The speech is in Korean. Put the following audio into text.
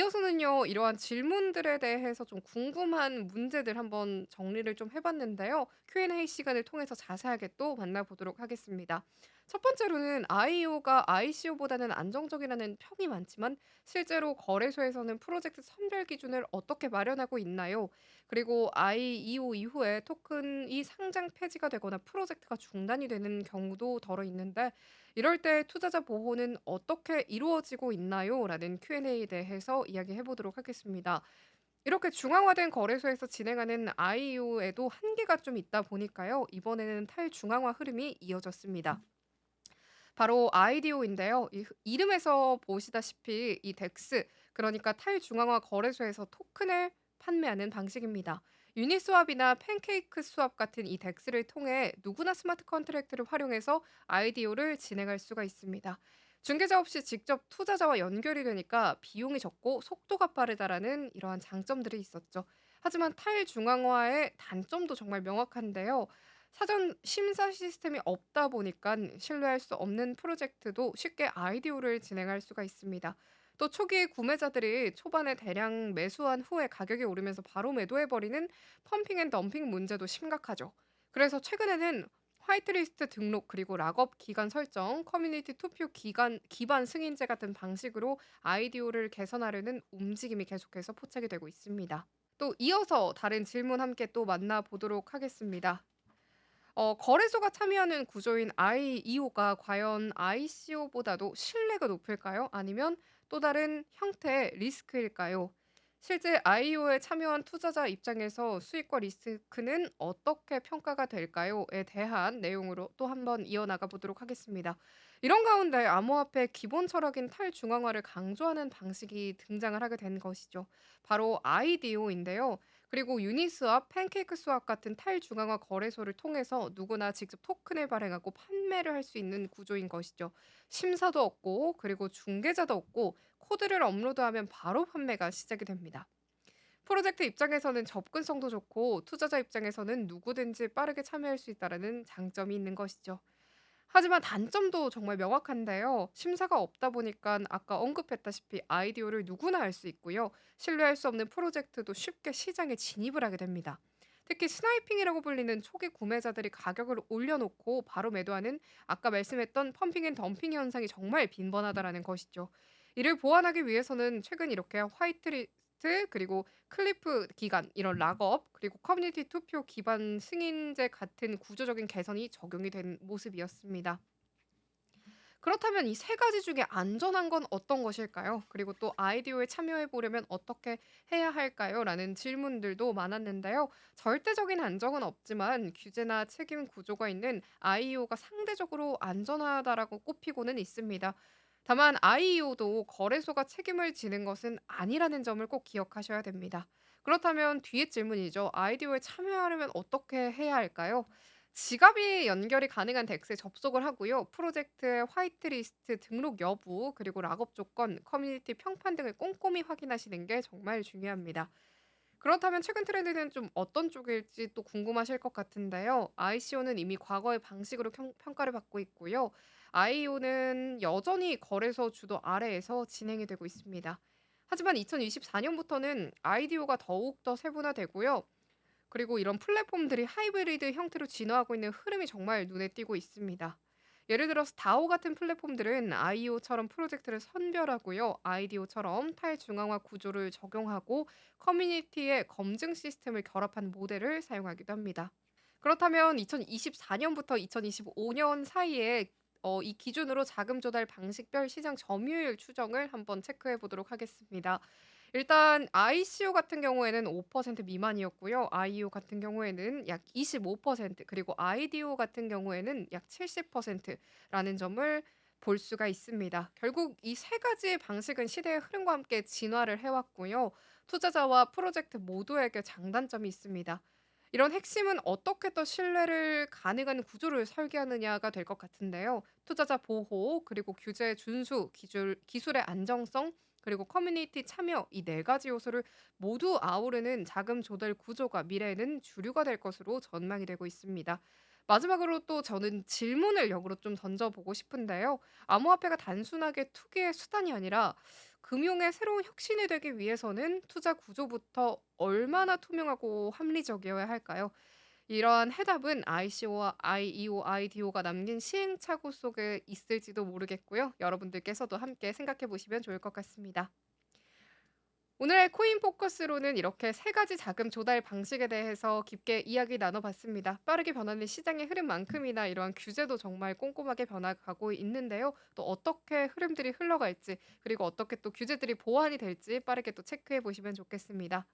이어서는요, 이러한 질문들에 대해서 좀 궁금한 문제들 한번 정리를 좀 해 봤는데요. Q&A 시간을 통해서 자세하게 또 만나보도록 하겠습니다. 첫 번째로는 IEO가 ICO보다는 안정적이라는 평이 많지만 실제로 거래소에서는 프로젝트 선별 기준을 어떻게 마련하고 있나요? 그리고 IEO 이후에 토큰이 상장 폐지가 되거나 프로젝트가 중단이 되는 경우도 덜어 있는데 이럴 때 투자자 보호는 어떻게 이루어지고 있나요? 라는 Q&A에 대해서 이야기해 보도록 하겠습니다. 이렇게 중앙화된 거래소에서 진행하는 IEO에도 한계가 좀 있다 보니까요. 이번에는 탈중앙화 흐름이 이어졌습니다. 바로 IDO인데요. 이름에서 보시다시피 이 덱스, 그러니까 탈중앙화 거래소에서 토큰을 판매하는 방식입니다. 유니스왑이나 팬케이크 스왑 같은 이 덱스를 통해 누구나 스마트 컨트랙트를 활용해서 IDO를 진행할 수가 있습니다. 중개자 없이 직접 투자자와 연결이 되니까 비용이 적고 속도가 빠르다라는 이러한 장점들이 있었죠. 하지만 탈중앙화의 단점도 정말 명확한데요. 사전 심사 시스템이 없다 보니깐 신뢰할 수 없는 프로젝트도 쉽게 IDO를 진행할 수가 있습니다. 또 초기 구매자들이 초반에 대량 매수한 후에 가격이 오르면서 바로 매도해 버리는 펌핑 앤 덤핑 문제도 심각하죠. 그래서 최근에는 화이트리스트 등록 그리고 락업 기간 설정, 커뮤니티 투표 기간 기반 승인제 같은 방식으로 IDO를 개선하려는 움직임이 계속해서 포착이 되고 있습니다. 또 이어서 다른 질문 함께 또 만나보도록 하겠습니다. 거래소가 참여하는 구조인 IEO가 과연 ICO보다도 신뢰가 높을까요? 아니면 또 다른 형태의 리스크일까요? 실제 IEO에 참여한 투자자 입장에서 수익과 리스크는 어떻게 평가가 될까요?에 대한 내용으로 또 한번 이어나가 보도록 하겠습니다. 이런 가운데 암호화폐 기본 철학인 탈중앙화를 강조하는 방식이 등장을 하게 된 것이죠. 바로 IDO인데요. 그리고 유니스왑, 팬케이크 스왑 같은 탈중앙화 거래소를 통해서 누구나 직접 토큰을 발행하고 판매를 할 수 있는 구조인 것이죠. 심사도 없고 그리고 중개자도 없고 코드를 업로드하면 바로 판매가 시작이 됩니다. 프로젝트 입장에서는 접근성도 좋고 투자자 입장에서는 누구든지 빠르게 참여할 수 있다는 장점이 있는 것이죠. 하지만 단점도 정말 명확한데요. 심사가 없다 보니까 아까 언급했다시피 아이디어를 누구나 할 수 있고요. 신뢰할 수 없는 프로젝트도 쉽게 시장에 진입을 하게 됩니다. 특히 스나이핑이라고 불리는 초기 구매자들이 가격을 올려놓고 바로 매도하는 아까 말씀했던 펌핑 앤 덤핑 현상이 정말 빈번하다라는 것이죠. 이를 보완하기 위해서는 최근 이렇게 화이트리스트 그리고 클리프 기간 이런 락업 그리고 커뮤니티 투표 기반 승인제 같은 구조적인 개선이 적용이 된 모습이었습니다. 그렇다면 이 세 가지 중에 안전한 건 어떤 것일까요? 그리고 또 아이디어에 참여해 보려면 어떻게 해야 할까요? 라는 질문들도 많았는데요. 절대적인 안정은 없지만 규제나 책임 구조가 있는 IEO가 상대적으로 안전하다라고 꼽히고는 있습니다. 다만 IEO도 거래소가 책임을 지는 것은 아니라는 점을 꼭 기억하셔야 됩니다. 그렇다면 뒤의 질문이죠. IDO에 참여하려면 어떻게 해야 할까요? 지갑이 연결이 가능한 덱스에 접속을 하고요. 프로젝트의 화이트리스트 등록 여부, 그리고 락업 조건, 커뮤니티 평판 등을 꼼꼼히 확인하시는 게 정말 중요합니다. 그렇다면 최근 트렌드는 좀 어떤 쪽일지 또 궁금하실 것 같은데요. ICO는 이미 과거의 방식으로 평가를 받고 있고요. IEO는 여전히 거래소 주도 아래에서 진행이 되고 있습니다. 하지만 2024년부터는 IDO가 더욱 더 세분화되고요. 그리고 이런 플랫폼들이 하이브리드 형태로 진화하고 있는 흐름이 정말 눈에 띄고 있습니다. 예를 들어서 다오 같은 플랫폼들은 IEO처럼 프로젝트를 선별하고요. IDO처럼 탈중앙화 구조를 적용하고 커뮤니티의 검증 시스템을 결합한 모델을 사용하기도 합니다. 그렇다면 2024년부터 2025년 사이에 이 기준으로 자금 조달 방식별 시장 점유율 추정을 한번 체크해 보도록 하겠습니다. 일단 ICO 같은 경우에는 5% 미만이었고요. IEO 같은 경우에는 약 25% 그리고 IDO 같은 경우에는 약 70%라는 점을 볼 수가 있습니다. 결국 이 세 가지의 방식은 시대의 흐름과 함께 진화를 해왔고요. 투자자와 프로젝트 모두에게 장단점이 있습니다. 이런 핵심은 어떻게 더 신뢰를 가능한 구조를 설계하느냐가 될 것 같은데요. 투자자 보호, 그리고 규제 준수, 기술의 안정성, 그리고 커뮤니티 참여 이 네 가지 요소를 모두 아우르는 자금 조달 구조가 미래에는 주류가 될 것으로 전망이 되고 있습니다. 마지막으로 또 저는 질문을 역으로 좀 던져보고 싶은데요. 암호화폐가 단순하게 투기의 수단이 아니라 금융의 새로운 혁신이 되기 위해서는 투자 구조부터 얼마나 투명하고 합리적이어야 할까요? 이러한 해답은 ICO와 IEO, IDO가 남긴 시행착오 속에 있을지도 모르겠고요. 여러분들께서도 함께 생각해 보시면 좋을 것 같습니다. 오늘의 코인 포커스로는 이렇게 세 가지 자금 조달 방식에 대해서 깊게 이야기 나눠봤습니다. 빠르게 변하는 시장의 흐름만큼이나 이러한 규제도 정말 꼼꼼하게 변화가고 있는데요. 또 어떻게 흐름들이 흘러갈지, 그리고 어떻게 또 규제들이 보완이 될지 빠르게 또 체크해 보시면 좋겠습니다.